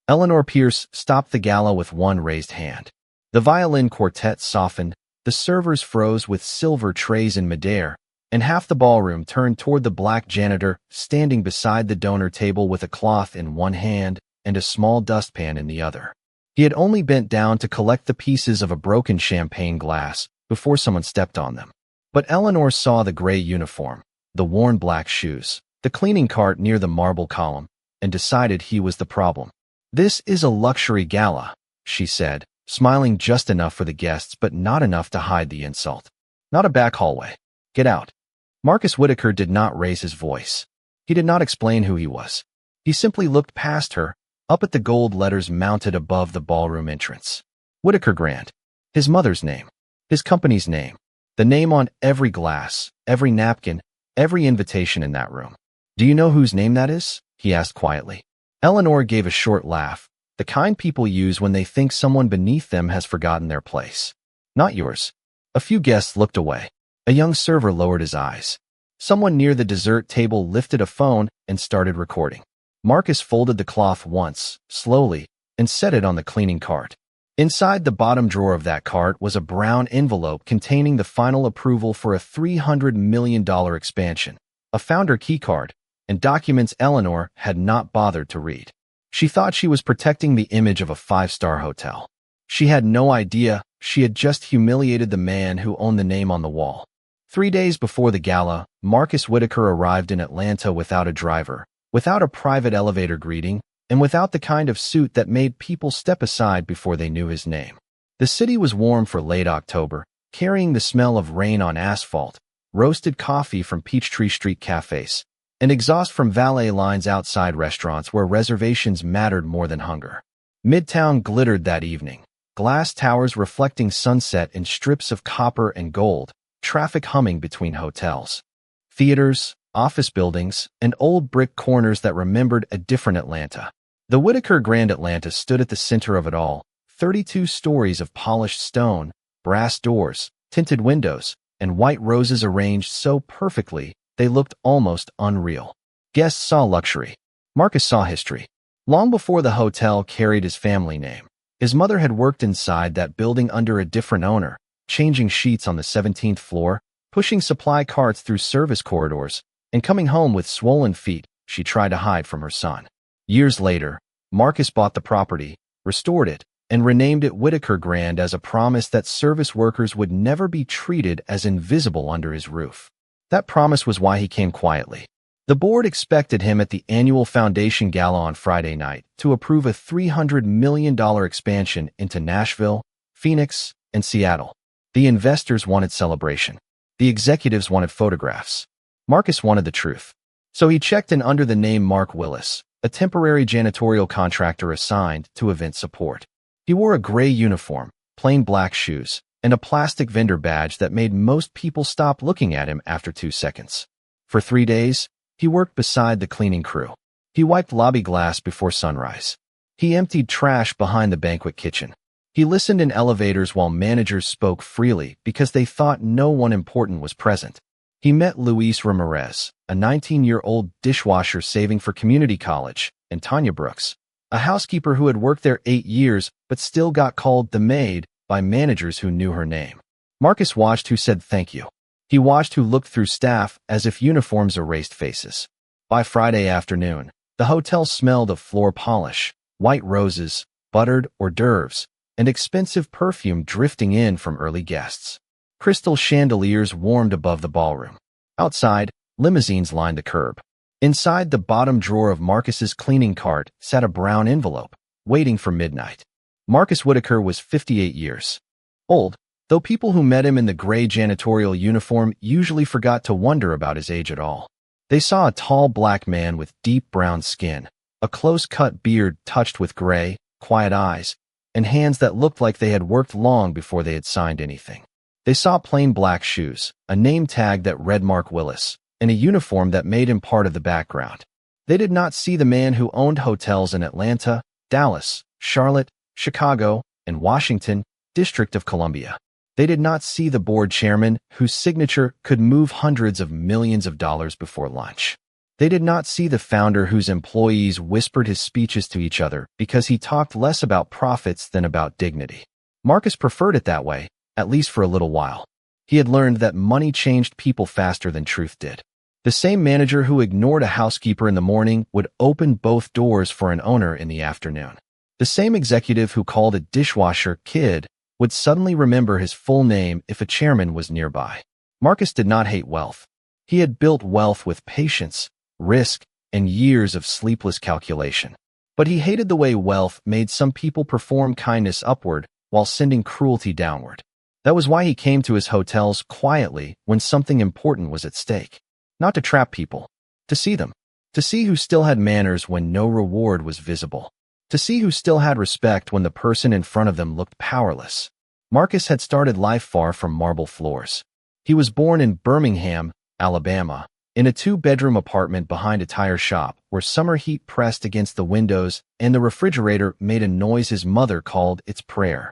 Eleanor Pierce stopped the gala with one raised hand. The violin quartet softened, the servers froze with silver trays in midair, and half the ballroom turned toward the black janitor standing beside the donor table with a cloth in one hand and a small dustpan in the other. He had only bent down to collect the pieces of a broken champagne glass before someone stepped on them. But Eleanor saw the gray uniform, the worn black shoes, the cleaning cart near the marble column, and decided he was the problem. "This is a luxury gala," she said, smiling just enough for the guests but not enough to hide the insult. "Not a back hallway. Get out." Marcus Whitaker did not raise his voice. He did not explain who he was. He simply looked past her, up at the gold letters mounted above the ballroom entrance. Whitaker Grand. His mother's name. His company's name. The name on every glass, every napkin, every invitation in that room. "Do you know whose name that is?" he asked quietly. Eleanor gave a short laugh, the kind people use when they think someone beneath them has forgotten their place. "Not yours." A few guests looked away. A young server lowered his eyes. Someone near the dessert table lifted a phone and started recording. Marcus folded the cloth once, slowly, and set it on the cleaning cart. Inside the bottom drawer of that cart was a brown envelope containing the final approval for a $300 million expansion, a founder keycard, and documents Eleanor had not bothered to read. She thought she was protecting the image of a five-star hotel. She had no idea she had just humiliated the man who owned the name on the wall. 3 days before the gala, Marcus Whitaker arrived in Atlanta without a driver, without a private elevator greeting, and without the kind of suit that made people step aside before they knew his name. The city was warm for late October, carrying the smell of rain on asphalt, roasted coffee from Peachtree Street cafes, and exhaust from valet lines outside restaurants where reservations mattered more than hunger. Midtown glittered that evening, glass towers reflecting sunset in strips of copper and gold, traffic humming between hotels, theaters, office buildings, and old brick corners that remembered a different Atlanta. The Whitaker Grand Atlanta stood at the center of it all, 32 stories of polished stone, brass doors, tinted windows, and white roses arranged so perfectly they looked almost unreal. Guests saw luxury. Marcus saw history. Long before the hotel carried his family name, his mother had worked inside that building under a different owner, changing sheets on the 17th floor, pushing supply carts through service corridors, and coming home with swollen feet she tried to hide from her son. Years later, Marcus bought the property, restored it, and renamed it Whitaker Grand as a promise that service workers would never be treated as invisible under his roof. That promise was why he came quietly. The board expected him at the annual foundation gala on Friday night to approve a $300 million expansion into Nashville, Phoenix, and Seattle. The investors wanted celebration. The executives wanted photographs. Marcus wanted the truth. So he checked in under the name Mark Willis, a temporary janitorial contractor assigned to event support. He wore a gray uniform, plain black shoes, and a plastic vendor badge that made most people stop looking at him after 2 seconds. For 3 days, he worked beside the cleaning crew. He wiped lobby glass before sunrise. He emptied trash behind the banquet kitchen. He listened in elevators while managers spoke freely because they thought no one important was present. He met Luis Ramirez, a 19-year-old dishwasher saving for community college, and Tanya Brooks, a housekeeper who had worked there 8 years but still got called the maid by managers who knew her name. Marcus watched who said thank you. He watched who looked through staff as if uniforms erased faces. By Friday afternoon, the hotel smelled of floor polish, white roses, buttered hors d'oeuvres, and expensive perfume drifting in from early guests. Crystal chandeliers warmed above the ballroom. Outside, limousines lined the curb. Inside the bottom drawer of Marcus's cleaning cart sat a brown envelope, waiting for midnight. Marcus Whitaker was 58 years old, though people who met him in the gray janitorial uniform usually forgot to wonder about his age at all. They saw a tall black man with deep brown skin, a close-cut beard touched with gray, quiet eyes, and hands that looked like they had worked long before they had signed anything. They saw plain black shoes, a name tag that read Mark Willis, and a uniform that made him part of the background. They did not see the man who owned hotels in Atlanta, Dallas, Charlotte, Chicago, and Washington, District of Columbia. They did not see the board chairman whose signature could move hundreds of millions of dollars before lunch. They did not see the founder whose employees whispered his speeches to each other because he talked less about profits than about dignity. Marcus preferred it that way, at least for a little while. He had learned that money changed people faster than truth did. The same manager who ignored a housekeeper in the morning would open both doors for an owner in the afternoon. The same executive who called a dishwasher kid would suddenly remember his full name if a chairman was nearby. Marcus did not hate wealth. He had built wealth with patience, risk, and years of sleepless calculation. But he hated the way wealth made some people perform kindness upward while sending cruelty downward. That was why he came to his hotels quietly when something important was at stake. Not to trap people, to see them, to see who still had manners when no reward was visible, to see who still had respect when the person in front of them looked powerless. Marcus had started life far from marble floors. He was born in Birmingham, Alabama, in a two-bedroom apartment behind a tire shop where summer heat pressed against the windows and the refrigerator made a noise his mother called its prayer.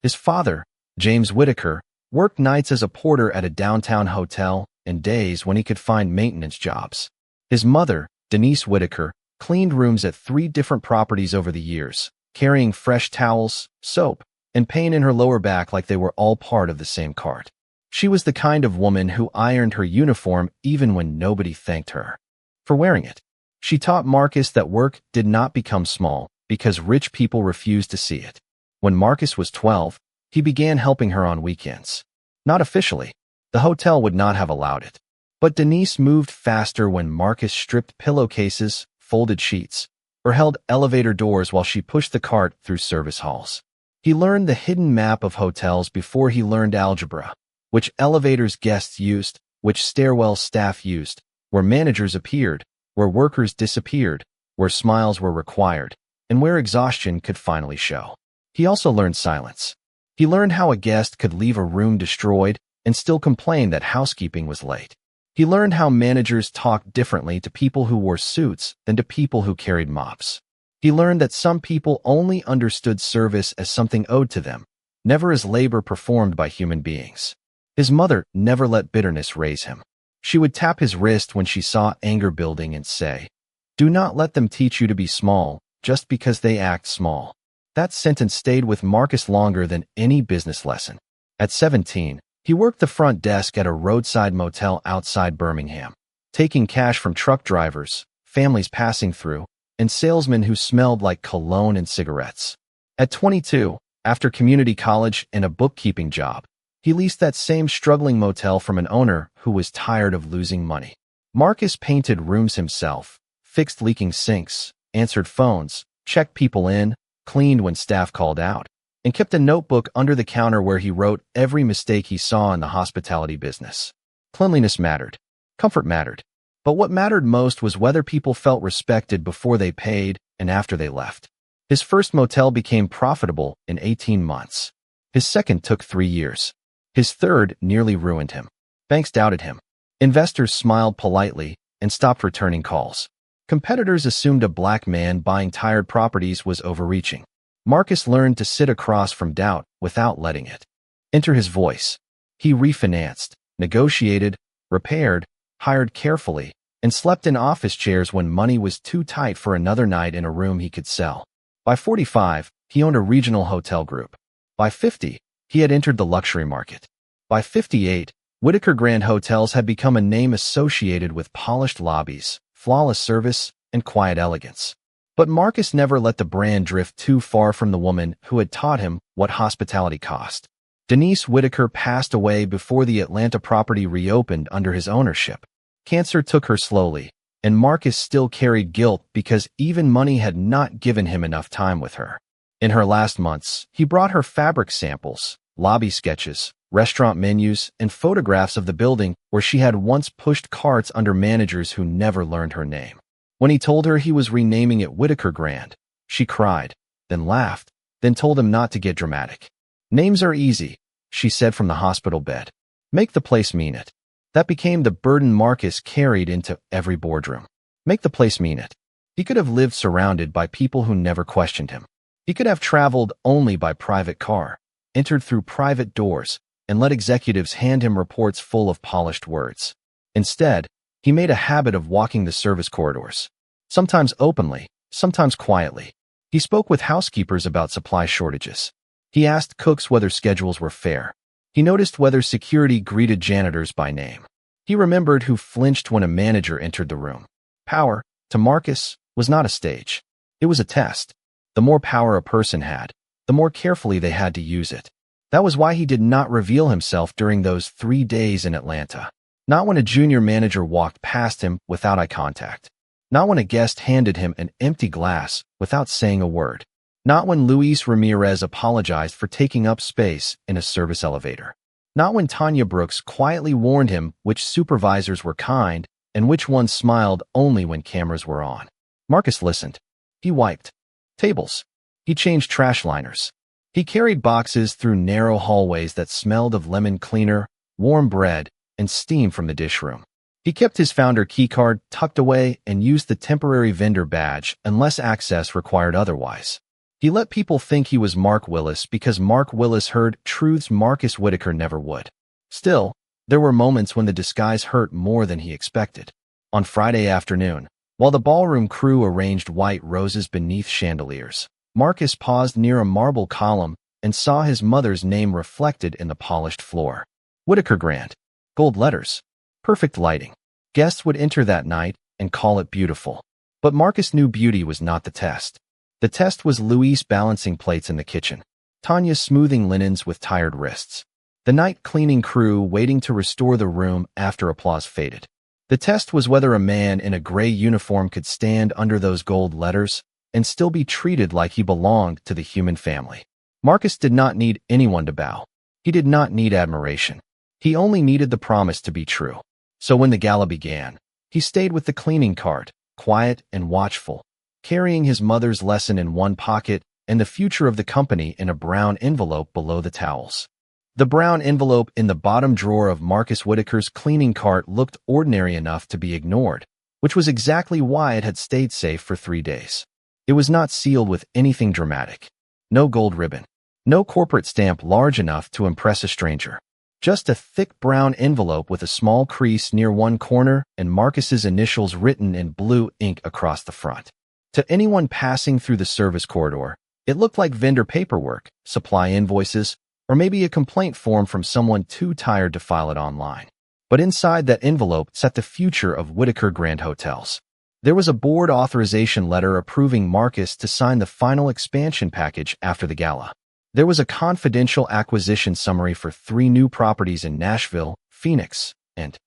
His father, James Whitaker, worked nights as a porter at a downtown hotel and days when he could find maintenance jobs. His mother, Denise Whitaker, cleaned rooms at 3 different properties over the years, carrying fresh towels, soap, and paint in her lower back like they were all part of the same cart. She was the kind of woman who ironed her uniform even when nobody thanked her for wearing it. She taught Marcus that work did not become small because rich people refused to see it. When Marcus was 12, he began helping her on weekends. Not officially. The hotel would not have allowed it. But Denise moved faster when Marcus stripped pillowcases, folded sheets, or held elevator doors while she pushed the cart through service halls. He learned the hidden map of hotels before he learned algebra, which elevators guests used, which stairwells staff used, where managers appeared, where workers disappeared, where smiles were required, and where exhaustion could finally show. He also learned silence. He learned how a guest could leave a room destroyed and still complain that housekeeping was late. He learned how managers talked differently to people who wore suits than to people who carried mops. He learned that some people only understood service as something owed to them, never as labor performed by human beings. His mother never let bitterness raise him. She would tap his wrist when she saw anger building and say, "Do not let them teach you to be small just because they act small." That sentence stayed with Marcus longer than any business lesson. At 17, he worked the front desk at a roadside motel outside Birmingham, taking cash from truck drivers, families passing through, and salesmen who smelled like cologne and cigarettes. At 22, after community college and a bookkeeping job, he leased that same struggling motel from an owner who was tired of losing money. Marcus painted rooms himself, fixed leaking sinks, answered phones, checked people in, cleaned when staff called out, and kept a notebook under the counter where he wrote every mistake he saw in the hospitality business. Cleanliness mattered. Comfort mattered. But what mattered most was whether people felt respected before they paid and after they left. His first motel became profitable in 18 months. His second took 3 years. His third nearly ruined him. Banks doubted him. Investors smiled politely and stopped returning calls. Competitors assumed a black man buying tired properties was overreaching. Marcus learned to sit across from doubt without letting it enter his voice. He refinanced, negotiated, repaired, hired carefully, and slept in office chairs when money was too tight for another night in a room he could sell. By 45, he owned a regional hotel group. By 50, he had entered the luxury market. By 58, Whitaker Grand Hotels had become a name associated with polished lobbies, flawless service, and quiet elegance. But Marcus never let the brand drift too far from the woman who had taught him what hospitality cost. Denise Whitaker passed away before the Atlanta property reopened under his ownership. Cancer took her slowly, and Marcus still carried guilt because even money had not given him enough time with her. In her last months, he brought her fabric samples, lobby sketches, restaurant menus, and photographs of the building where she had once pushed carts under managers who never learned her name. When he told her he was renaming it Whitaker Grand, she cried, then laughed, then told him not to get dramatic. "Names are easy," she said from the hospital bed. "Make the place mean it." That became the burden Marcus carried into every boardroom. Make the place mean it. He could have lived surrounded by people who never questioned him. He could have traveled only by private car, entered through private doors, and let executives hand him reports full of polished words. Instead, He made a habit of walking the service corridors, sometimes openly, sometimes quietly. He spoke with housekeepers about supply shortages. He asked cooks whether schedules were fair. He noticed whether security greeted janitors by name. He remembered who flinched when a manager entered the room. Power, to Marcus, was not a stage. It was a test. The more power a person had, the more carefully they had to use it. That was why he did not reveal himself during those 3 days in Atlanta. Not when a junior manager walked past him without eye contact. Not when a guest handed him an empty glass without saying a word. Not when Luis Ramirez apologized for taking up space in a service elevator. Not when Tanya Brooks quietly warned him which supervisors were kind and which ones smiled only when cameras were on. Marcus listened. He wiped tables. He changed trash liners. He carried boxes through narrow hallways that smelled of lemon cleaner, warm bread, and steam from the dish room. He kept his founder keycard tucked away and used the temporary vendor badge unless access required otherwise. He let people think he was Mark Willis because Mark Willis heard truths Marcus Whitaker never would. Still, there were moments when the disguise hurt more than he expected. On Friday afternoon, while the ballroom crew arranged white roses beneath chandeliers, Marcus paused near a marble column and saw his mother's name reflected in the polished floor. Whitaker Grand. Gold letters. Perfect lighting. Guests would enter that night and call it beautiful. But Marcus knew beauty was not the test. The test was Luis balancing plates in the kitchen, Tanya smoothing linens with tired wrists, the night cleaning crew waiting to restore the room after applause faded. The test was whether a man in a gray uniform could stand under those gold letters and still be treated like he belonged to the human family. Marcus did not need anyone to bow. He did not need admiration. He only needed the promise to be true. So when the gala began, he stayed with the cleaning cart, quiet and watchful, carrying his mother's lesson in one pocket and the future of the company in a brown envelope below the towels. The brown envelope in the bottom drawer of Marcus Whitaker's cleaning cart looked ordinary enough to be ignored, which was exactly why it had stayed safe for 3 days. It was not sealed with anything dramatic. No gold ribbon. No corporate stamp large enough to impress a stranger. Just a thick brown envelope with a small crease near one corner and Marcus's initials written in blue ink across the front. To anyone passing through the service corridor, it looked like vendor paperwork, supply invoices, or maybe a complaint form from someone too tired to file it online. But inside that envelope sat the future of Whitaker Grand Hotels. There was a board authorization letter approving Marcus to sign the final expansion package after the gala. There was a confidential acquisition summary for 3 new properties in Nashville, Phoenix, and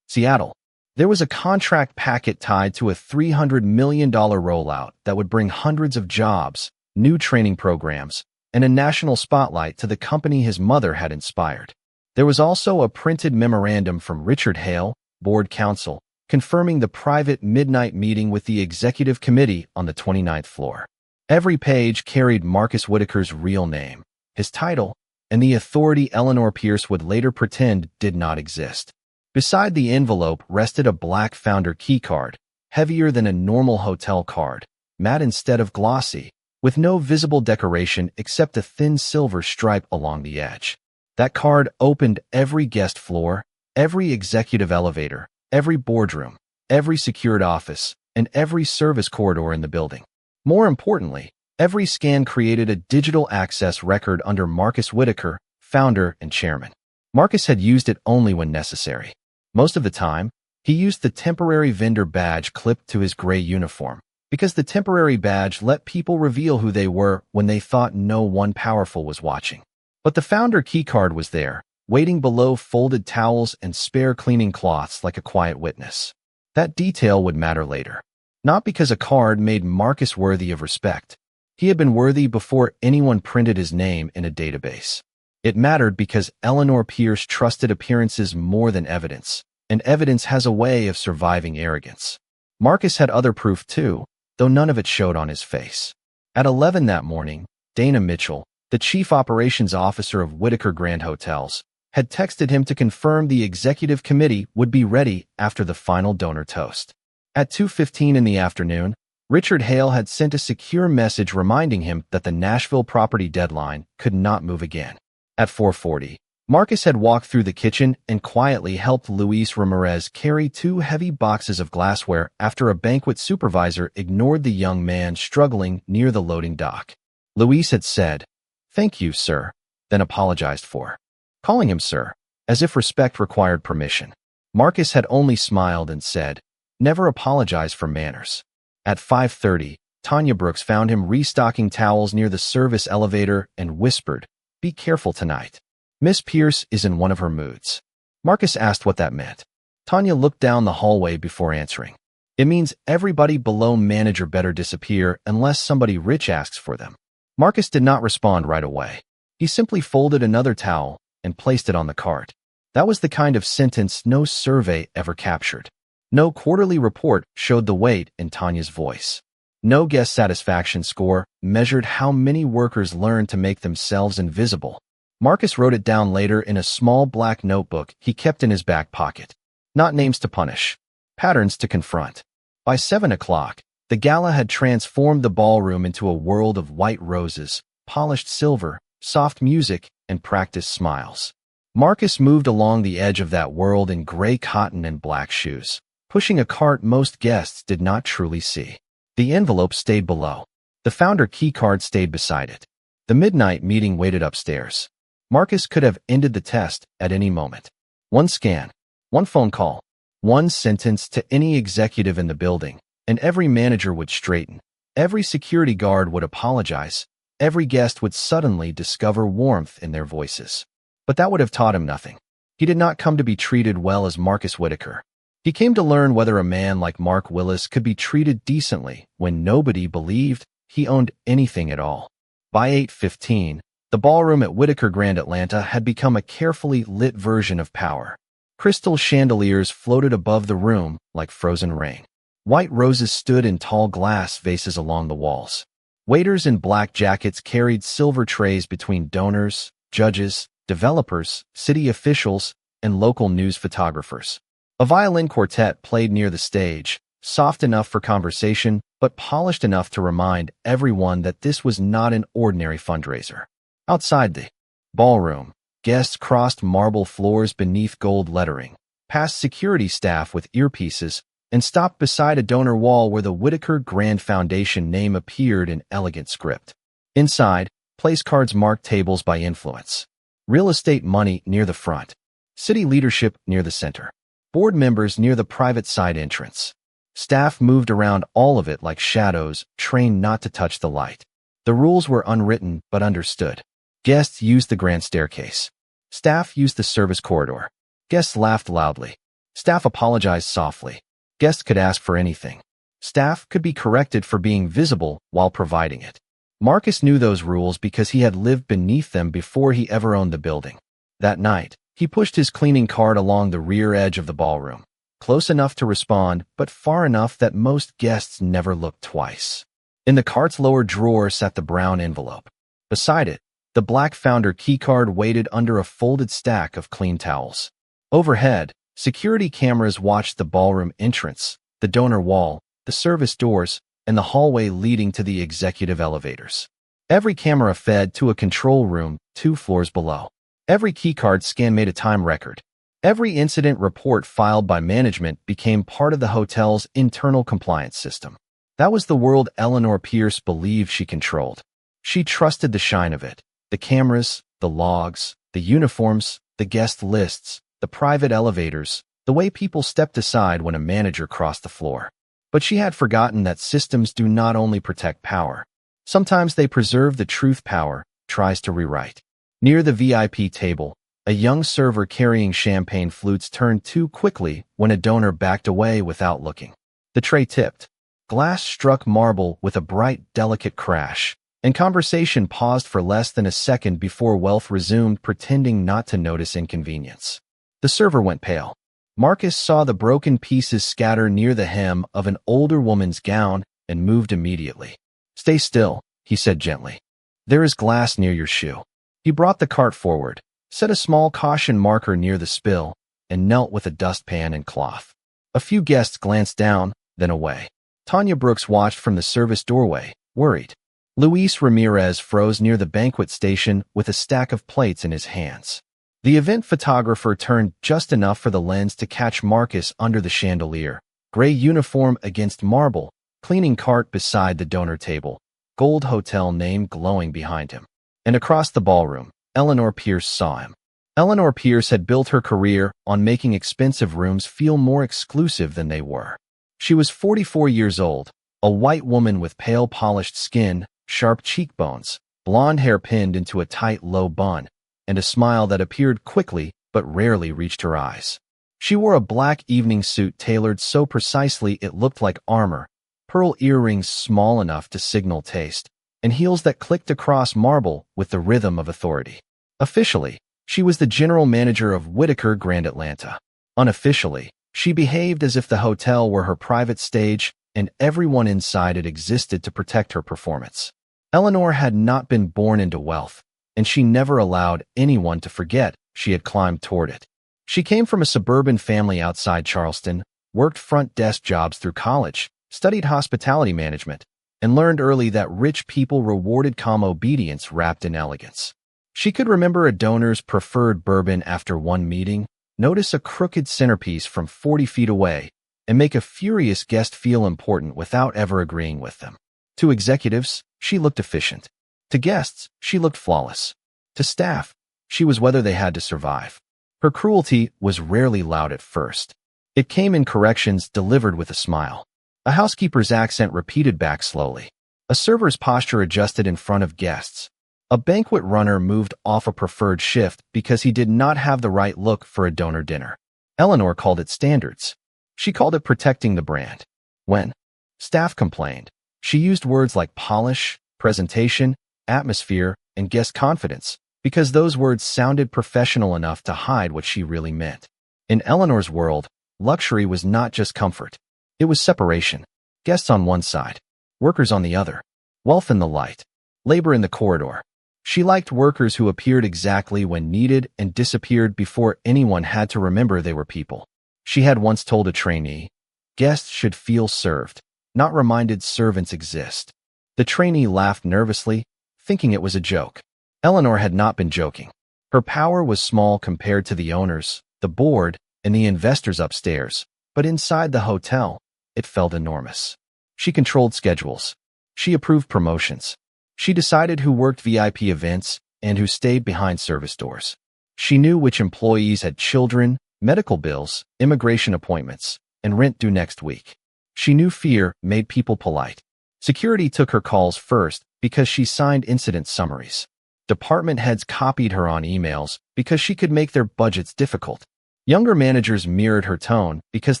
Seattle. There was a contract packet tied to a $300 million rollout that would bring hundreds of jobs, new training programs, and a national spotlight to the company his mother had inspired. There was also a printed memorandum from Richard Hale, board counsel, confirming the private midnight meeting with the executive committee on the 29th floor. Every page carried Marcus Whitaker's real name, his title, and the authority Eleanor Pierce would later pretend did not exist. Beside the envelope rested a black founder keycard, heavier than a normal hotel card, matte instead of glossy, with no visible decoration except a thin silver stripe along the edge. That card opened every guest floor, every executive elevator, every boardroom, every secured office, and every service corridor in the building. More importantly, every scan created a digital access record under Marcus Whitaker, founder and chairman. Marcus had used it only when necessary. Most of the time, he used the temporary vendor badge clipped to his gray uniform, because the temporary badge let people reveal who they were when they thought no one powerful was watching. But the founder keycard was there, waiting below folded towels and spare cleaning cloths like a quiet witness. That detail would matter later. Not because a card made Marcus worthy of respect. He had been worthy before anyone printed his name in a database. It mattered because Eleanor Pierce trusted appearances more than evidence, and evidence has a way of surviving arrogance. Marcus had other proof too, though none of it showed on his face. At 11 that morning, Dana Mitchell, the chief operations officer of Whitaker Grand Hotels, had texted him to confirm the executive committee would be ready after the final donor toast. At 2:15 in the afternoon, Richard Hale had sent a secure message reminding him that the Nashville property deadline could not move again. At 4:40, Marcus had walked through the kitchen and quietly helped Luis Ramirez carry 2 heavy boxes of glassware after a banquet supervisor ignored the young man struggling near the loading dock. Luis had said, "Thank you, sir," then apologized for calling him sir, as if respect required permission. Marcus had only smiled and said, "Never apologize for manners." At 5:30, Tanya Brooks found him restocking towels near the service elevator and whispered, "Be careful tonight. Miss Pierce is in one of her moods." Marcus asked what that meant. Tanya looked down the hallway before answering. "It means everybody below manager better disappear unless somebody rich asks for them." Marcus did not respond right away. He simply folded another towel and placed it on the cart. That was the kind of sentence no survey ever captured. No quarterly report showed the weight in Tanya's voice. No guest satisfaction score measured how many workers learned to make themselves invisible. Marcus wrote it down later in a small black notebook he kept in his back pocket. Not names to punish, patterns to confront. By 7 o'clock, the gala had transformed the ballroom into a world of white roses, polished silver, soft music, and practiced smiles. Marcus moved along the edge of that world in gray cotton and black shoes, pushing a cart most guests did not truly see. The envelope stayed below. The founder keycard stayed beside it. The midnight meeting waited upstairs. Marcus could have ended the test at any moment. One scan, one phone call, one sentence to any executive in the building, and every manager would straighten. Every security guard would apologize. Every guest would suddenly discover warmth in their voices. But that would have taught him nothing. He did not come to be treated well as Marcus Whitaker. He came to learn whether a man like Mark Willis could be treated decently when nobody believed he owned anything at all. By 8:15, the ballroom at Whitaker Grand Atlanta had become a carefully lit version of power. Crystal chandeliers floated above the room like frozen rain. White roses stood in tall glass vases along the walls. Waiters in black jackets carried silver trays between donors, judges, developers, city officials, and local news photographers. A violin quartet played near the stage, soft enough for conversation, but polished enough to remind everyone that this was not an ordinary fundraiser. Outside the ballroom, guests crossed marble floors beneath gold lettering, past security staff with earpieces, and stopped beside a donor wall where the Whitaker Grand Foundation name appeared in elegant script. Inside, place cards marked tables by influence. Real estate money near the front. City leadership near the center. Board members near the private side entrance. Staff moved around all of it like shadows, trained not to touch the light. The rules were unwritten but understood. Guests used the grand staircase. Staff used the service corridor. Guests laughed loudly. Staff apologized softly. Guests could ask for anything. Staff could be corrected for being visible while providing it. Marcus knew those rules because he had lived beneath them before he ever owned the building. That night, he pushed his cleaning cart along the rear edge of the ballroom, close enough to respond, but far enough that most guests never looked twice. In the cart's lower drawer sat the brown envelope. Beside it, the black founder keycard waited under a folded stack of clean towels. Overhead, security cameras watched the ballroom entrance, the donor wall, the service doors, and the hallway leading to the executive elevators. Every camera fed to a control room 2 floors below. Every keycard scan made a time record. Every incident report filed by management became part of the hotel's internal compliance system. That was the world Eleanor Pierce believed she controlled. She trusted the shine of it. The cameras, the logs, the uniforms, the guest lists, the private elevators, the way people stepped aside when a manager crossed the floor. But she had forgotten that systems do not only protect power. Sometimes they preserve the truth power tries to rewrite. Near the VIP table, a young server carrying champagne flutes turned too quickly when a donor backed away without looking. The tray tipped. Glass struck marble with a bright, delicate crash, and conversation paused for less than a second before wealth resumed, pretending not to notice inconvenience. The server went pale. Marcus saw the broken pieces scatter near the hem of an older woman's gown and moved immediately. "Stay still," he said gently. "There is glass near your shoe." He brought the cart forward, set a small caution marker near the spill, and knelt with a dustpan and cloth. A few guests glanced down, then away. Tanya Brooks watched from the service doorway, worried. Luis Ramirez froze near the banquet station with a stack of plates in his hands. The event photographer turned just enough for the lens to catch Marcus under the chandelier. Gray uniform against marble, cleaning cart beside the donor table, gold hotel name glowing behind him. And across the ballroom, Eleanor Pierce saw him. Eleanor Pierce had built her career on making expensive rooms feel more exclusive than they were. She was 44 years old, a white woman with pale polished skin, sharp cheekbones, blonde hair pinned into a tight low bun, and a smile that appeared quickly but rarely reached her eyes. She wore a black evening suit tailored so precisely it looked like armor, pearl earrings small enough to signal taste, and heels that clicked across marble with the rhythm of authority. Officially, she was the general manager of Whitaker Grand Atlanta. Unofficially, she behaved as if the hotel were her private stage and everyone inside it existed to protect her performance. Eleanor had not been born into wealth, and she never allowed anyone to forget she had climbed toward it. She came from a suburban family outside Charleston, worked front desk jobs through college, studied hospitality management, and learned early that rich people rewarded calm obedience wrapped in elegance. She could remember a donor's preferred bourbon after one meeting, notice a crooked centerpiece from 40 feet away, and make a furious guest feel important without ever agreeing with them. To executives, she looked efficient. To guests, she looked flawless. To staff, she was whether they had to survive. Her cruelty was rarely loud at first. It came in corrections delivered with a smile. A housekeeper's accent repeated back slowly. A server's posture adjusted in front of guests. A banquet runner moved off a preferred shift because he did not have the right look for a donor dinner. Eleanor called it standards. She called it protecting the brand. When staff complained, she used words like polish, presentation, atmosphere, and guest confidence, because those words sounded professional enough to hide what she really meant. In Eleanor's world, luxury was not just comfort. It was separation. Guests on one side, workers on the other, wealth in the light, labor in the corridor. She liked workers who appeared exactly when needed and disappeared before anyone had to remember they were people. She had once told a trainee, guests should feel served, not reminded servants exist. The trainee laughed nervously, thinking it was a joke. Eleanor had not been joking. Her power was small compared to the owners, the board, and the investors upstairs, but inside the hotel, it felt enormous. She controlled schedules. She approved promotions. She decided who worked VIP events and who stayed behind service doors. She knew which employees had children, medical bills, immigration appointments, and rent due next week. She knew fear made people polite. Security took her calls first because she signed incident summaries. Department heads copied her on emails because she could make their budgets difficult. Younger managers mirrored her tone because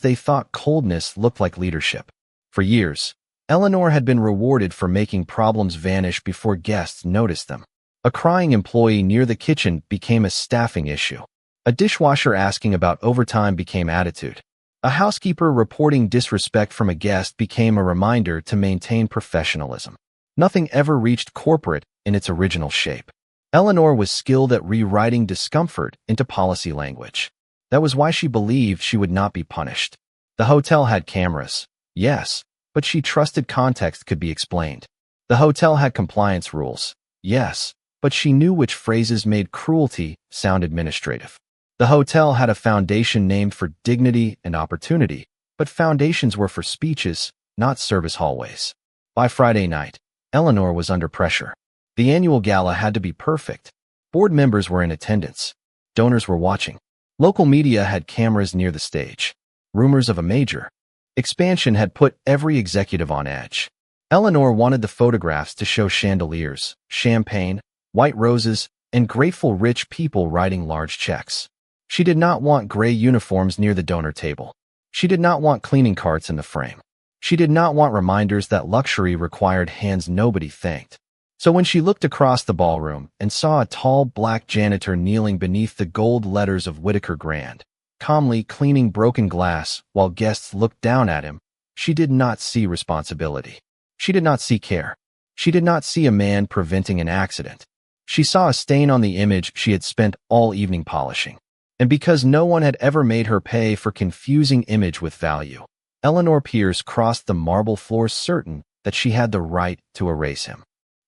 they thought coldness looked like leadership. For years, Eleanor had been rewarded for making problems vanish before guests noticed them. A crying employee near the kitchen became a staffing issue. A dishwasher asking about overtime became attitude. A housekeeper reporting disrespect from a guest became a reminder to maintain professionalism. Nothing ever reached corporate in its original shape. Eleanor was skilled at rewriting discomfort into policy language. That was why she believed she would not be punished. The hotel had cameras, yes, but she trusted context could be explained. The hotel had compliance rules, yes, but she knew which phrases made cruelty sound administrative. The hotel had a foundation named for dignity and opportunity, but foundations were for speeches, not service hallways. By Friday night, Eleanor was under pressure. The annual gala had to be perfect. Board members were in attendance. Donors were watching. Local media had cameras near the stage. Rumors of a major expansion had put every executive on edge. Eleanor wanted the photographs to show chandeliers, champagne, white roses, and grateful rich people writing large checks. She did not want gray uniforms near the donor table. She did not want cleaning carts in the frame. She did not want reminders that luxury required hands nobody thanked. So when she looked across the ballroom and saw a tall black janitor kneeling beneath the gold letters of Whitaker Grand, calmly cleaning broken glass while guests looked down at him, she did not see responsibility. She did not see care. She did not see a man preventing an accident. She saw a stain on the image she had spent all evening polishing. And because no one had ever made her pay for confusing image with value, Eleanor Pierce crossed the marble floor certain that she had the right to erase him.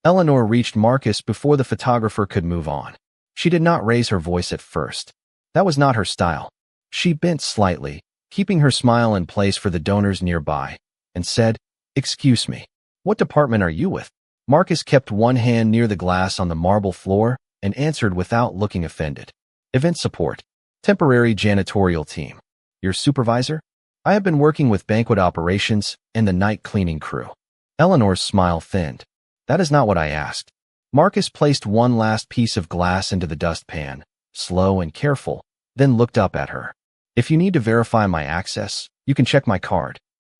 Eleanor reached Marcus before the photographer could move on. She did not raise her voice at first. That was not her style. She bent slightly, keeping her smile in place for the donors nearby, and said, "Excuse me, what department are you with?" Marcus kept one hand near the glass on the marble floor and answered without looking offended. "Event support. Temporary janitorial team. Your supervisor?" "I have been working with banquet operations and the night cleaning crew." Eleanor's smile thinned. "That is not what I asked." Marcus placed one last piece of glass into the dustpan, slow and careful, then looked up at her. "If you need to verify my access, you can check my card."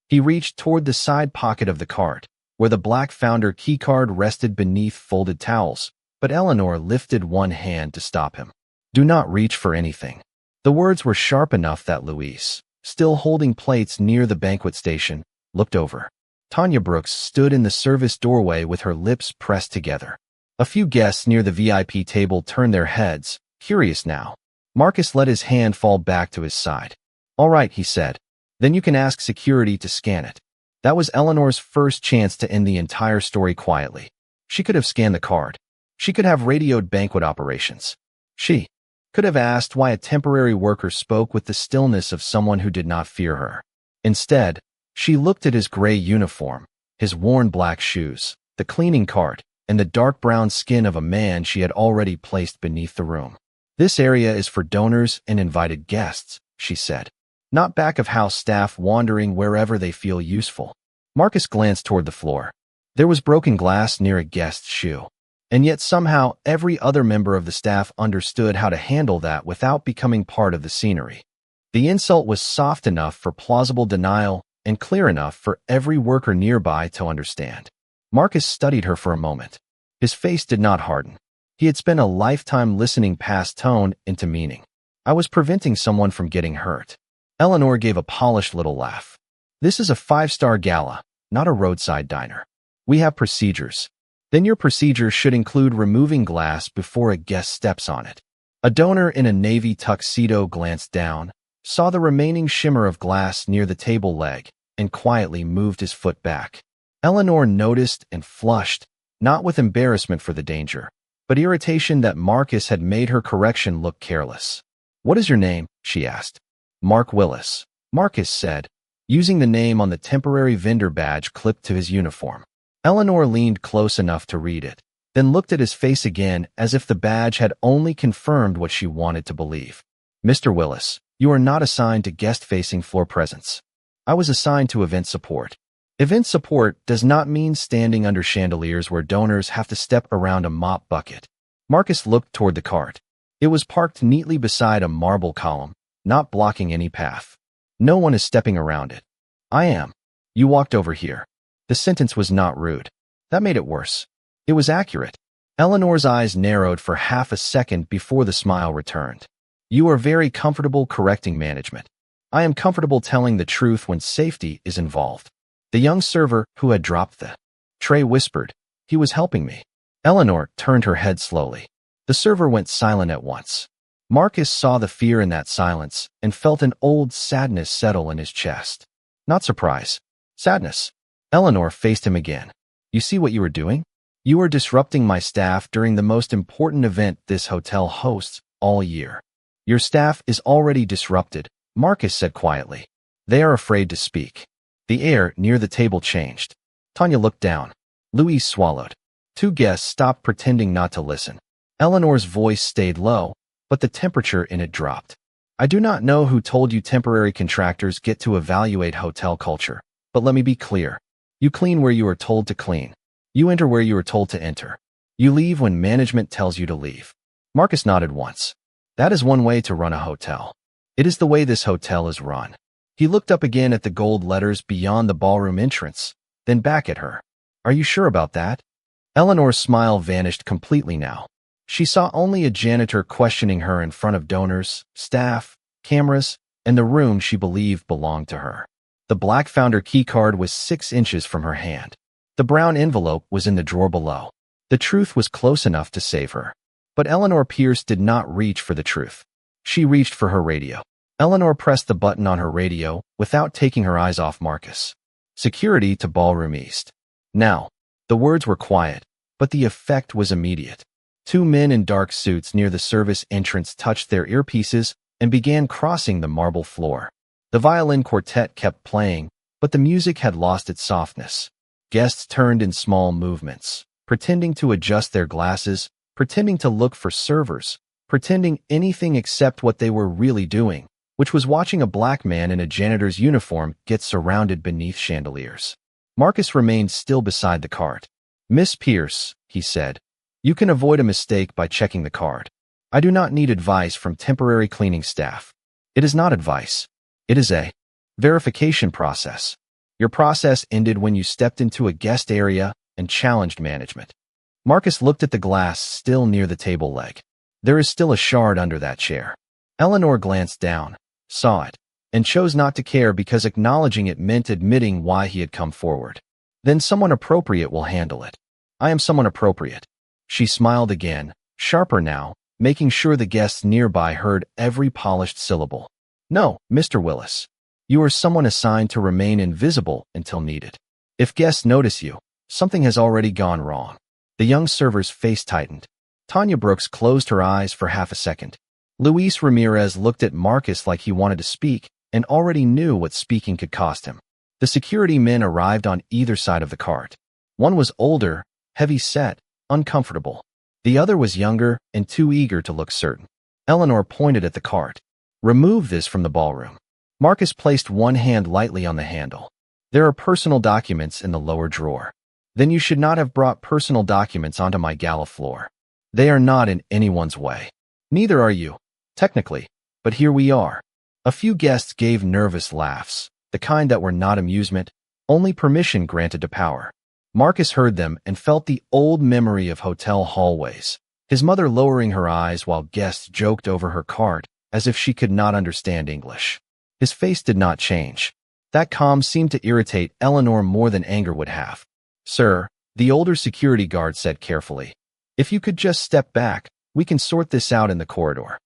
He reached toward the side pocket of the card, where the black founder keycard rested beneath folded towels, but Eleanor lifted one hand to stop him. "Do not reach for anything." The words were sharp enough that Louise, still holding plates near the banquet station, looked over. Tanya Brooks stood in the service doorway with her lips pressed together. A few guests near the VIP table turned their heads, curious now. Marcus let his hand fall back to his side. "All right," he said. "Then you can ask security to scan it." That was Eleanor's first chance to end the entire story quietly. She could have scanned the card. She could have radioed banquet operations. She could have asked why a temporary worker spoke with the stillness of someone who did not fear her. Instead, she looked at his gray uniform, his worn black shoes, the cleaning cart, and the dark brown skin of a man she had already placed beneath the room. "This area is for donors and invited guests," she said. "Not back-of-house staff wandering wherever they feel useful." Marcus glanced toward the floor. There was broken glass near a guest's shoe. And yet somehow every other member of the staff understood how to handle that without becoming part of the scenery. The insult was soft enough for plausible denial and clear enough for every worker nearby to understand. Marcus studied her for a moment. His face did not harden. He had spent a lifetime listening past tone into meaning. "I was preventing someone from getting hurt." Eleanor gave a polished little laugh. "This is a 5-star gala, not a roadside diner. We have procedures." "Then your procedure should include removing glass before a guest steps on it." A donor in a navy tuxedo glanced down, saw the remaining shimmer of glass near the table leg, and quietly moved his foot back. Eleanor noticed and flushed, not with embarrassment for the danger, but irritation that Marcus had made her correction look careless. "What is your name?" she asked. "Mark Willis," Marcus said, using the name on the temporary vendor badge clipped to his uniform. Eleanor leaned close enough to read it, then looked at his face again as if the badge had only confirmed what she wanted to believe. "Mr. Willis, you are not assigned to guest-facing floor presence. I was assigned to event support." Event support does not mean standing under chandeliers where donors have to step around a mop bucket. Marcus looked toward the cart. It was parked neatly beside a marble column, not blocking any path. "No one is stepping around it." "I am. You walked over here." The sentence was not rude. That made it worse. It was accurate. Eleanor's eyes narrowed for half a second before the smile returned. "You are very comfortable correcting management. I am comfortable telling the truth when safety is involved." The young server who had dropped the tray whispered, "He was helping me." Eleanor turned her head slowly. The server went silent at once. Marcus saw the fear in that silence and felt an old sadness settle in his chest. Not surprise. Sadness. Eleanor faced him again. "You see what you are doing? You are disrupting my staff during the most important event this hotel hosts all year." "Your staff is already disrupted," Marcus said quietly. "They are afraid to speak." The air near the table changed. Tanya looked down. Louise swallowed. Two guests stopped pretending not to listen. Eleanor's voice stayed low, but the temperature in it dropped. "I do not know who told you temporary contractors get to evaluate hotel culture, but let me be clear. You clean where you are told to clean. You enter where you are told to enter. You leave when management tells you to leave." Marcus nodded once. "That is one way to run a hotel. It is the way this hotel is run." He looked up again at the gold letters beyond the ballroom entrance, then back at her. "Are you sure about that?" Eleanor's smile vanished completely now. She saw only a janitor questioning her in front of donors, staff, cameras, and the room she believed belonged to her. The black founder keycard was 6 inches from her hand. The brown envelope was in the drawer below. The truth was close enough to save her. But Eleanor Pierce did not reach for the truth. She reached for her radio. Eleanor pressed the button on her radio without taking her eyes off Marcus. "Security to Ballroom East." Now, the words were quiet, but the effect was immediate. Two men in dark suits near the service entrance touched their earpieces and began crossing the marble floor. The violin quartet kept playing, but the music had lost its softness. Guests turned in small movements, pretending to adjust their glasses, pretending to look for servers, pretending anything except what they were really doing, which was watching a black man in a janitor's uniform get surrounded beneath chandeliers. Marcus remained still beside the cart. "Miss Pierce," he said, "you can avoid a mistake by checking the card. I do not need advice from temporary cleaning staff. It is not advice. It is a verification process. Your process ended when you stepped into a guest area and challenged management." Marcus looked at the glass still near the table leg. "There is still a shard under that chair." Eleanor glanced down, saw it, and chose not to care because acknowledging it meant admitting why he had come forward. "Then someone appropriate will handle it. I am someone appropriate." She smiled again, sharper now, making sure the guests nearby heard every polished syllable. "No, Mr. Willis. You are someone assigned to remain invisible until needed. If guests notice you, something has already gone wrong." The young server's face tightened. Tanya Brooks closed her eyes for half a second. Luis Ramirez looked at Marcus like he wanted to speak and already knew what speaking could cost him. The security men arrived on either side of the cart. One was older, heavy-set, uncomfortable. The other was younger and too eager to look certain. Eleanor pointed at the cart. "Remove this from the ballroom." Marcus placed one hand lightly on the handle. "There are personal documents in the lower drawer." "Then you should not have brought personal documents onto my gala floor. They are not in anyone's way. Neither are you, technically, but here we are." A few guests gave nervous laughs, the kind that were not amusement, only permission granted to power. Marcus heard them and felt the old memory of hotel hallways, his mother lowering her eyes while guests joked over her cart as if she could not understand English. His face did not change. That calm seemed to irritate Eleanor more than anger would have. "Sir," the older security guard said carefully, "if you could just step back, we can sort this out in the corridor."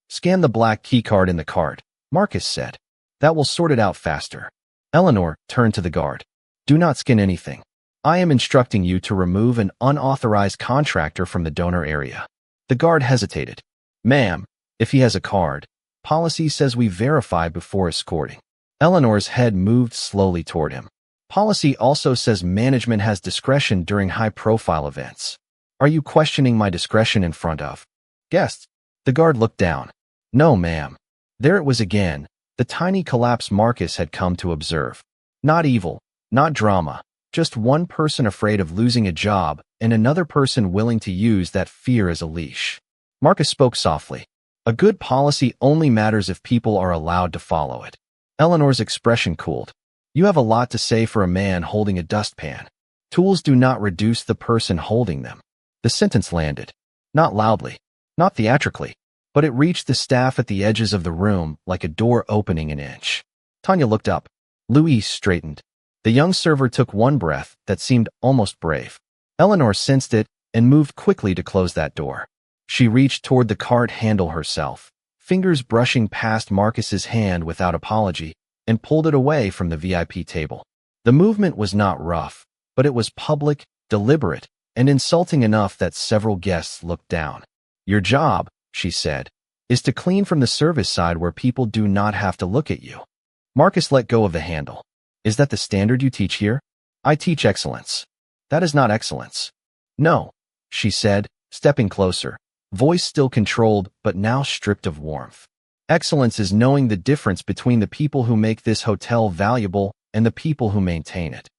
"Scan the black keycard in the cart," Marcus said. "That will sort it out faster." Eleanor turned to the guard. "Do not scan anything. I am instructing you to remove an unauthorized contractor from the donor area." The guard hesitated. "Ma'am, if he has a card, policy says we verify before escorting." Eleanor's head moved slowly toward him. "Policy also says management has discretion during high-profile events. Are you questioning my discretion in front of guests?" The guard looked down. "No, ma'am." There it was again, the tiny collapse Marcus had come to observe. Not evil, not drama, just one person afraid of losing a job and another person willing to use that fear as a leash. Marcus spoke softly. "A good policy only matters if people are allowed to follow it." Eleanor's expression cooled. "You have a lot to say for a man holding a dustpan. Tools do not reduce the person holding them." The sentence landed. Not loudly, not theatrically, but it reached the staff at the edges of the room like a door opening an inch. Tanya looked up. Luis straightened. The young server took one breath that seemed almost brave. Eleanor sensed it and moved quickly to close that door. She reached toward the cart handle herself, fingers brushing past Marcus's hand without apology, and pulled it away from the VIP table. The movement was not rough, but it was public, deliberate, and insulting enough that several guests looked down. "Your job," she said, "is to clean from the service side where people do not have to look at you." Marcus let go of the handle. "Is that the standard you teach here?" "I teach excellence." "That is not excellence." "No," she said, stepping closer, voice still controlled but now stripped of warmth. "Excellence is knowing the difference between the people who make this hotel valuable and the people who maintain it."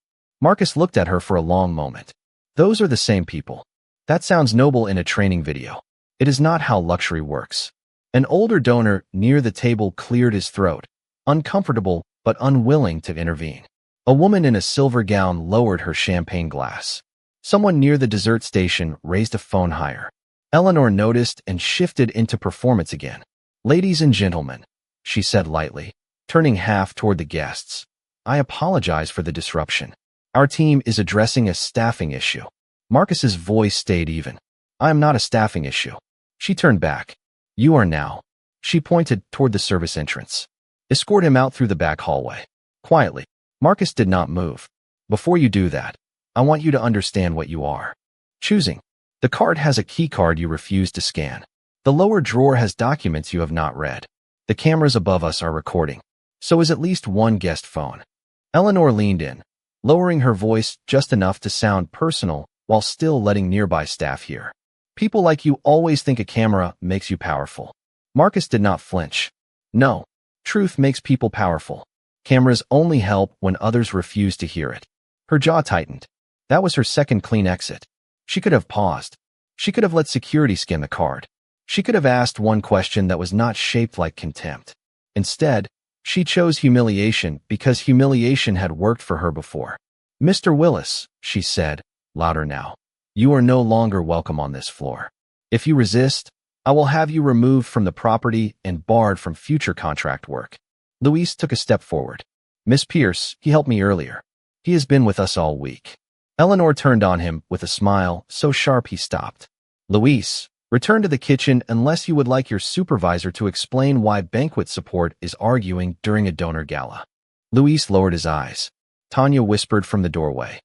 Marcus looked at her for a long moment. "Those are the same people. That sounds noble in a training video. It is not how luxury works." An older donor near the table cleared his throat, uncomfortable but unwilling to intervene. A woman in a silver gown lowered her champagne glass. Someone near the dessert station raised a phone higher. Eleanor noticed and shifted into performance again. "Ladies and gentlemen," she said lightly, turning half toward the guests, "I apologize for the disruption. Our team is addressing a staffing issue." Marcus's voice stayed even. "I am not a staffing issue." She turned back. "You are now." She pointed toward the service entrance. "Escort him out through the back hallway." Quietly. Marcus did not move. "Before you do that, I want you to understand what you are choosing. The card has a keycard you refuse to scan. The lower drawer has documents you have not read. The cameras above us are recording. So is at least one guest phone. Eleanor leaned in, lowering her voice just enough to sound personal while still letting nearby staff hear. People like you always think a camera makes you powerful. Marcus did not flinch. No, truth makes people powerful. Cameras only help when others refuse to hear it. Her jaw tightened. That was her second clean exit. She could have paused. She could have let security scan the card. She could have asked one question that was not shaped like contempt. Instead, she chose humiliation because humiliation had worked for her before. "Mr. Willis," she said, louder now, "you are no longer welcome on this floor. If you resist, I will have you removed from the property and barred from future contract work." Luis took a step forward. "Miss Pierce, he helped me earlier. He has been with us all week." Eleanor turned on him with a smile so sharp he stopped. "Luis, return to the kitchen unless you would like your supervisor to explain why banquet support is arguing during a donor gala." Luis lowered his eyes. Tanya whispered from the doorway,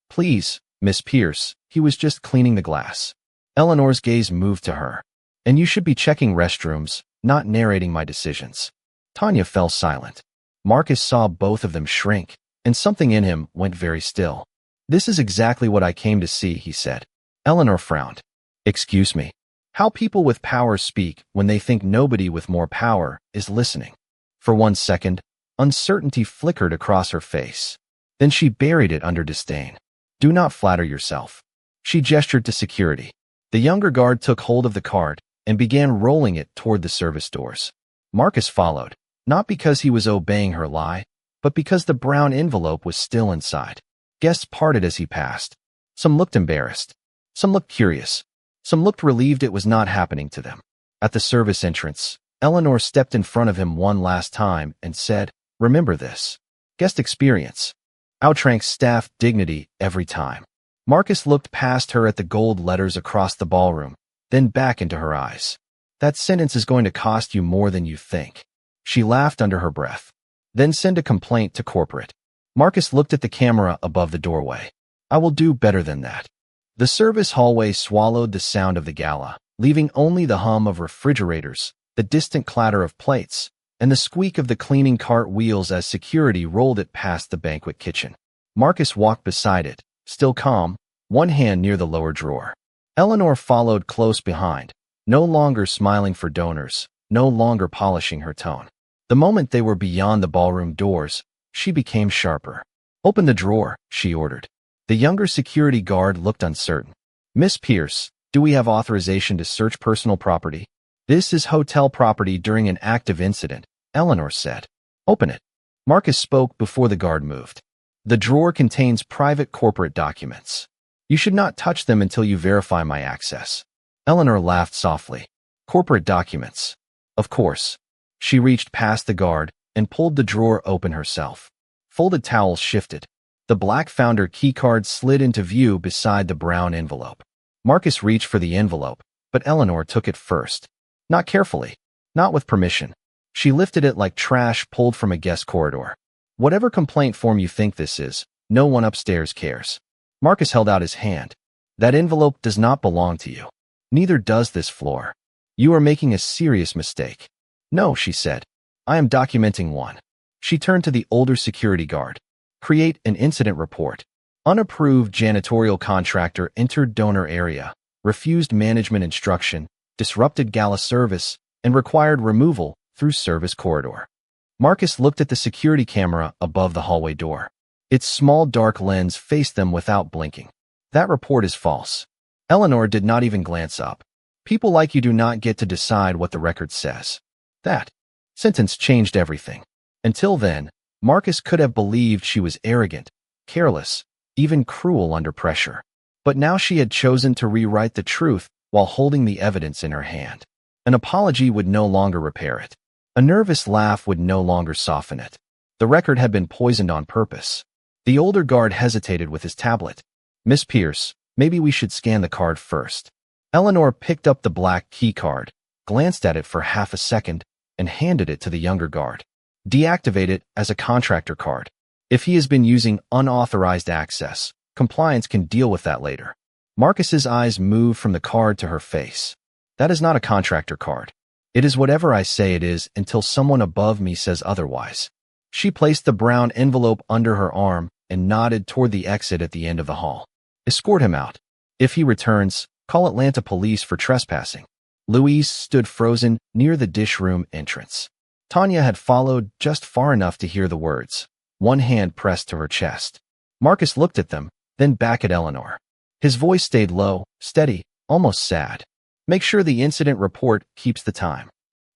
"Please, Miss Pierce, he was just cleaning the glass." Eleanor's gaze moved to her. "And you should be checking restrooms, not narrating my decisions." Tanya fell silent. Marcus saw both of them shrink, and something in him went very still. "This is exactly what I came to see," he said. Eleanor frowned. "Excuse me. How people with power speak when they think nobody with more power is listening." For 1 second, uncertainty flickered across her face. Then she buried it under disdain. "Do not flatter yourself." She gestured to security. The younger guard took hold of the card and began rolling it toward the service doors. Marcus followed, not because he was obeying her lie, but because the brown envelope was still inside. Guests parted as he passed. Some looked embarrassed. Some looked curious. Some looked relieved it was not happening to them. At the service entrance, Eleanor stepped in front of him one last time and said, "Remember this. Guest experience outranks staff dignity every time." Marcus looked past her at the gold letters across the ballroom, then back into her eyes. "That sentence is going to cost you more than you think." She laughed under her breath. "Then send a complaint to corporate." Marcus looked at the camera above the doorway. "I will do better than that." The service hallway swallowed the sound of the gala, leaving only the hum of refrigerators, the distant clatter of plates, and the squeak of the cleaning cart wheels as security rolled it past the banquet kitchen. Marcus walked beside it, still calm, one hand near the lower drawer. Eleanor followed close behind, no longer smiling for donors, no longer polishing her tone. The moment they were beyond the ballroom doors, she became sharper. "Open the drawer," she ordered. The younger security guard looked uncertain. "Miss Pierce, do we have authorization to search personal property?" "This is hotel property during an active incident," Eleanor said. "Open it." Marcus spoke before the guard moved. "The drawer contains private corporate documents. You should not touch them until you verify my access." Eleanor laughed softly. "Corporate documents. Of course." She reached past the guard and pulled the drawer open herself. Folded towels shifted. The black founder keycard slid into view beside the brown envelope. Marcus reached for the envelope, but Eleanor took it first. Not carefully. Not with permission. She lifted it like trash pulled from a guest corridor. "Whatever complaint form you think this is, no one upstairs cares." Marcus held out his hand. "That envelope does not belong to you. Neither does this floor. You are making a serious mistake." "No," she said. "I am documenting one." She turned to the older security guard. "Create an incident report. Unapproved janitorial contractor entered donor area, refused management instruction, disrupted gala service, and required removal through service corridor." Marcus looked at the security camera above the hallway door. Its small dark lens faced them without blinking. "That report is false." Eleanor did not even glance up. "People like you do not get to decide what the record says." That sentence changed everything. Until then, Marcus could have believed she was arrogant, careless, even cruel under pressure. But now she had chosen to rewrite the truth while holding the evidence in her hand. An apology would no longer repair it. A nervous laugh would no longer soften it. The record had been poisoned on purpose. The older guard hesitated with his tablet. "Miss Pierce, maybe we should scan the card first." Eleanor picked up the black key card, glanced at it for half a second, and handed it to the younger guard. "Deactivate it as a contractor card. If he has been using unauthorized access, compliance can deal with that later." Marcus's eyes moved from the card to her face. That is not a contractor card. It is whatever I say it is until someone above me says otherwise. She placed the brown envelope under her arm and nodded toward the exit at the end of the hall. Escort him out. If he returns, call Atlanta police for trespassing. Louise stood frozen near the dish room entrance. Tanya had followed just far enough to hear the words, one hand pressed to her chest. Marcus looked at them, then back at Eleanor. His voice stayed low, steady, almost sad. Make sure the incident report keeps the time.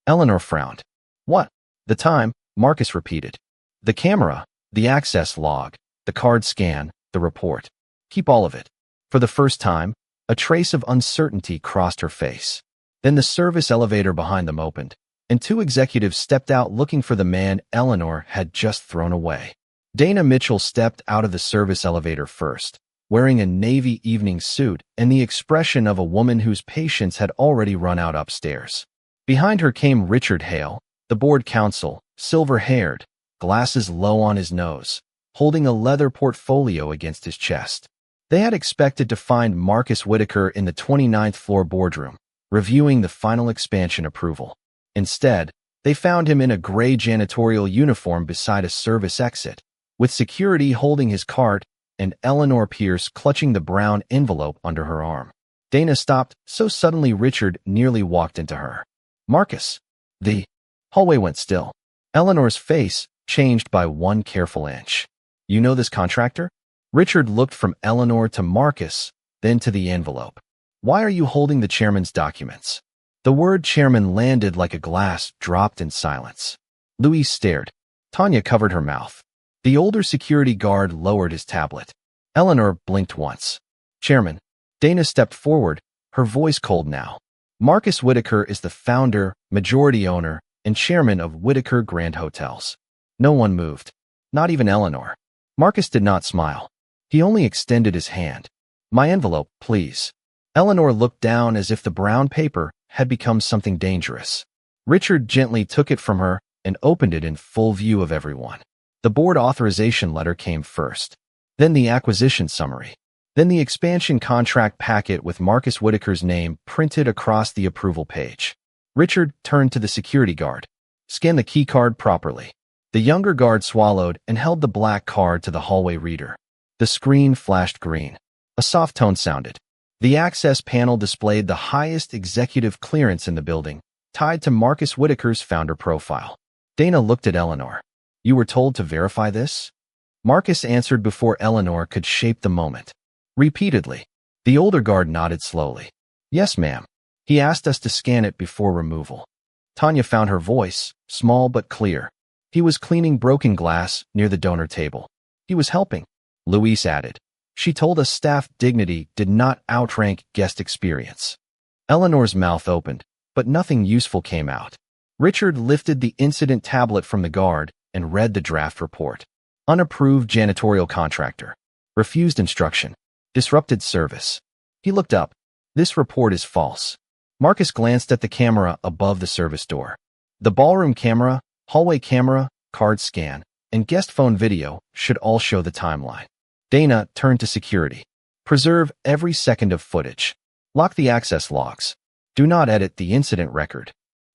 Eleanor frowned. What? The time? Marcus repeated. The camera, the access log, the card scan, the report. Keep all of it. For the first time, a trace of uncertainty crossed her face. Then the service elevator behind them opened, and two executives stepped out looking for the man Eleanor had just thrown away. Dana Mitchell stepped out of the service elevator first, wearing a navy evening suit and the expression of a woman whose patience had already run out upstairs. Behind her came Richard Hale, the board counsel, silver-haired, glasses low on his nose, holding a leather portfolio against his chest. They had expected to find Marcus Whitaker in the 29th floor boardroom, reviewing the final expansion approval. Instead, they found him in a gray janitorial uniform beside a service exit, with security holding his cart and Eleanor Pierce clutching the brown envelope under her arm. Dana stopped so suddenly Richard nearly walked into her. Marcus. The hallway went still. Eleanor's face changed by one careful inch. You know this contractor? Richard looked from Eleanor to Marcus, then to the envelope. Why are you holding the chairman's documents? The word chairman landed like a glass dropped in silence. Louise stared. Tanya covered her mouth. The older security guard lowered his tablet. Eleanor blinked once. Chairman. Dana stepped forward, her voice cold now. Marcus Whitaker is the founder, majority owner, and chairman of Whitaker Grand Hotels. No one moved. Not even Eleanor. Marcus did not smile. He only extended his hand. My envelope, please. Eleanor looked down as if the brown paper had become something dangerous. Richard gently took it from her and opened it in full view of everyone. The board authorization letter came first, then the acquisition summary, then the expansion contract packet with Marcus Whitaker's name printed across the approval page. Richard turned to the security guard. Scan the key card properly. The younger guard swallowed and held the black card to the hallway reader. The screen flashed green. A soft tone sounded. The access panel displayed the highest executive clearance in the building, tied to Marcus Whitaker's founder profile. Dana looked at Eleanor. You were told to verify this? Marcus answered before Eleanor could shape the moment. Repeatedly. The older guard nodded slowly. Yes, ma'am. He asked us to scan it before removal. Tanya found her voice, small but clear. He was cleaning broken glass near the donor table. He was helping. Louise added. She told us staff dignity did not outrank guest experience. Eleanor's mouth opened, but nothing useful came out. Richard lifted the incident tablet from the guard and read the draft report. Unapproved janitorial contractor. Refused instruction. Disrupted service. He looked up. This report is false. Marcus glanced at the camera above the service door. The ballroom camera, hallway camera, card scan, and guest phone video should all show the timeline. Dana turned to security. Preserve every second of footage. Lock the access logs. Do not edit the incident record.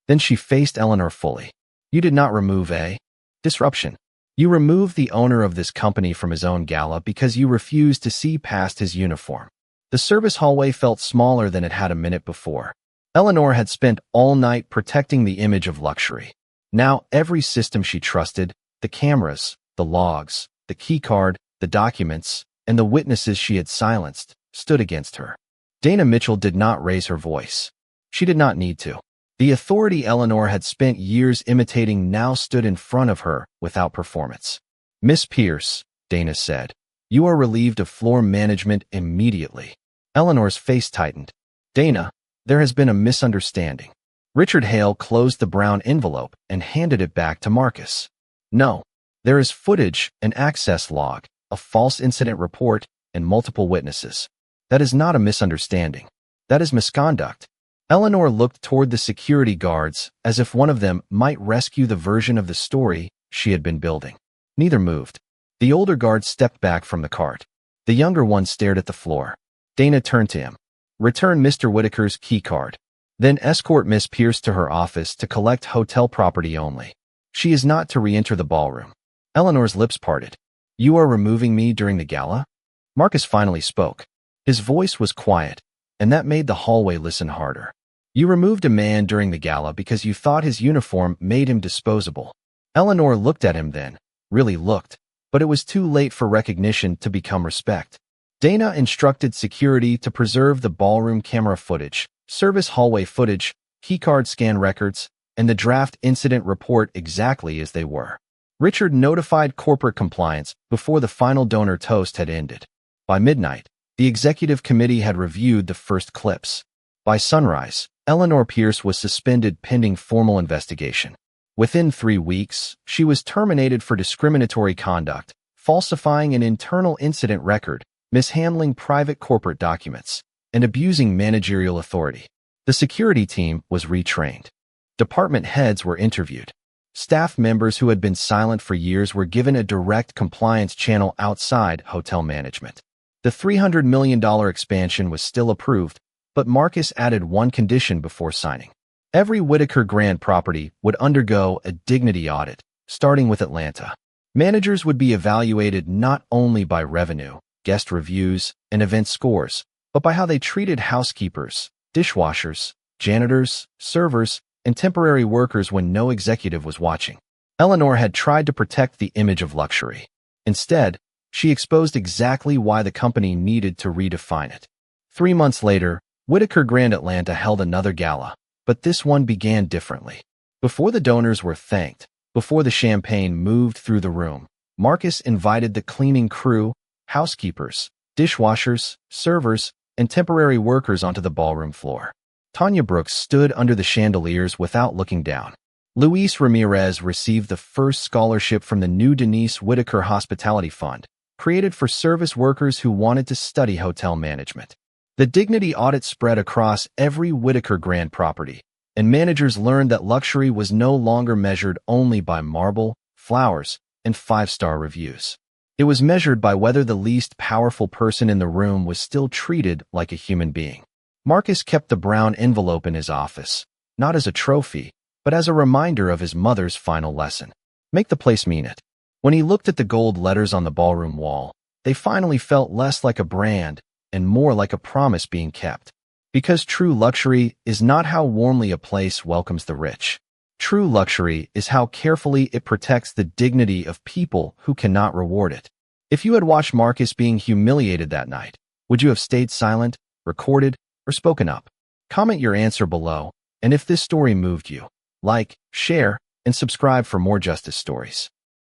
Then she faced Eleanor fully. You did not remove a disruption. You removed the owner of this company from his own gala because you refused to see past his uniform. The service hallway felt smaller than it had a minute before. Eleanor had spent all night protecting the image of luxury. Now every system she trusted, the cameras, the logs, the keycard, the documents, and the witnesses she had silenced, stood against her. Dana Mitchell did not raise her voice. She did not need to. The authority Eleanor had spent years imitating now stood in front of her without performance. Miss Pierce, Dana said, you are relieved of floor management immediately. Eleanor's face tightened. Dana, there has been a misunderstanding. Richard Hale closed the brown envelope and handed it back to Marcus. No, there is footage, an access log, a false incident report, and multiple witnesses. That is not a misunderstanding. That is misconduct. Eleanor looked toward the security guards as if one of them might rescue the version of the story she had been building. Neither moved. The older guard stepped back from the cart. The younger one stared at the floor. Dana turned to him. Return Mr. Whitaker's keycard. Then escort Miss Pierce to her office to collect hotel property only. She is not to re-enter the ballroom. Eleanor's lips parted. You are removing me during the gala? Marcus finally spoke. His voice was quiet, and that made the hallway listen harder. You removed a man during the gala because you thought his uniform made him disposable. Eleanor looked at him then, really looked, but it was too late for recognition to become respect. Dana instructed security to preserve the ballroom camera footage, service hallway footage, keycard scan records, and the draft incident report exactly as they were. Richard notified corporate compliance before the final donor toast had ended. By midnight, the executive committee had reviewed the first clips. By sunrise, Eleanor Pierce was suspended pending formal investigation. Within 3 weeks, she was terminated for discriminatory conduct, falsifying an internal incident record, mishandling private corporate documents, and abusing managerial authority. The security team was retrained. Department heads were interviewed. Staff members who had been silent for years were given a direct compliance channel outside hotel management. The $300 million expansion was still approved, but Marcus added one condition before signing. Every Whitaker Grand property would undergo a dignity audit, starting with Atlanta. Managers would be evaluated not only by revenue, guest reviews, and event scores, but by how they treated housekeepers, dishwashers, janitors, servers, and temporary workers when no executive was watching. Eleanor had tried to protect the image of luxury. Instead, she exposed exactly why the company needed to redefine it. 3 months later, Whitaker Grand Atlanta held another gala, but this one began differently. Before the donors were thanked, before the champagne moved through the room, Marcus invited the cleaning crew, housekeepers, dishwashers, servers, and temporary workers onto the ballroom floor. Tanya Brooks stood under the chandeliers without looking down. Luis Ramirez received the first scholarship from the new Denise Whitaker Hospitality Fund, created for service workers who wanted to study hotel management. The dignity audit spread across every Whitaker Grand property, and managers learned that luxury was no longer measured only by marble, flowers, and 5-star reviews. It was measured by whether the least powerful person in the room was still treated like a human being. Marcus kept the brown envelope in his office, not as a trophy, but as a reminder of his mother's final lesson. Make the place mean it. When he looked at the gold letters on the ballroom wall, they finally felt less like a brand and more like a promise being kept. Because true luxury is not how warmly a place welcomes the rich. True luxury is how carefully it protects the dignity of people who cannot reward it. If you had watched Marcus being humiliated that night, would you have stayed silent, recorded, or spoken up? Comment your answer below, and if this story moved you, like, share, and subscribe for more justice stories.